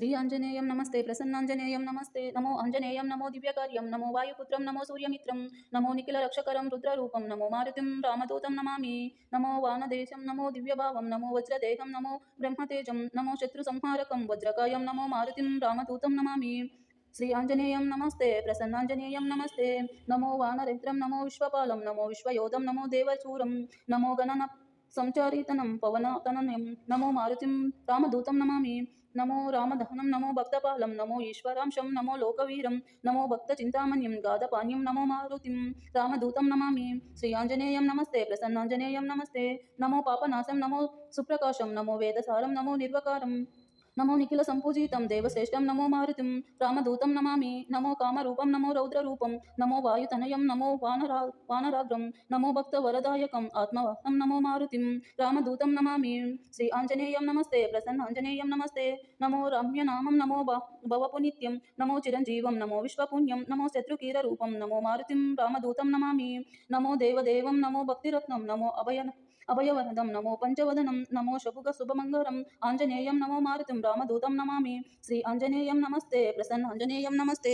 श्री आञ्जनेयं नमस्ते प्रसन्नाञ्जनेयं नमस्ते नमो आञ्जनेयं नमो दिव्यकार्यं नमो वायुपुत्रं नमो सूर्यमित्रं नमो निखिलरक्षकरं रुद्ररूपं नमो मारुतिं रामदूतं नमामि नमो वानदेशं नमो दिव्यभावं नमो वज्रदेहं नमो ब्रह्मतेजं नमो शत्रुसंहारकं वज्रकायं नमो मारुतिं रामदूतं नमामि श्री आञ्जनेयं नमस्ते प्रसन्नाञ्जनेयं नमस्ते नमो वानरेन्द्रं नमो विश्वपालं नमो विश्वयोधं नमो देवशूरं नमो गणन संचारितनं पवनतननं नमो मारुतिं रामदूतं नमामि नमो रामदहनं नमो भक्तपालं नमो ईश्वरांशं नमो लोकवीरं नमो भक्तचिन्तामणिं गादपानीं नमो मारुतिं रामदूतं नमामि श्री आञ्जनेयं नमस्ते प्रसन्नाञ्जनेयं नमस्ते नमो पापनाशं नमो सुप्रकाशं नमो वेदसारं नमो निर्वकारं नमो निखिलसम्पूजितं देवश्रेष्ठं नमो मारुतिं रामदूतं नमामि नमो कामरूपं नमो रौद्ररूपं नमो वायुतनयं नमो वानराग्रं नमो भक्तवरदायकम् आत्मवाहं नमो मारुतिं रामदूतं नमामि श्री आञ्जनेयं नमस्ते प्रसन्नाञ्जनेयं नमस्ते नमो रम्यनामं नमो भवपुनित्यं नमो चिरञ्जीवं नमो विश्वपुण्यं नमो शत्रुकीररूपं नमो मारुतिं रामदूतं नमामि नमो देवदेवं नमो भक्तिरत्नं नमो अभयवरदं नमो पञ्चवदनं नमो शुभमङ्गलम् आञ्जनेयं नमो मारुतिं रामदूतं नमामि श्री आञ्जनेयं नमस्ते प्रसन्नाञ्जनेयं नमस्ते।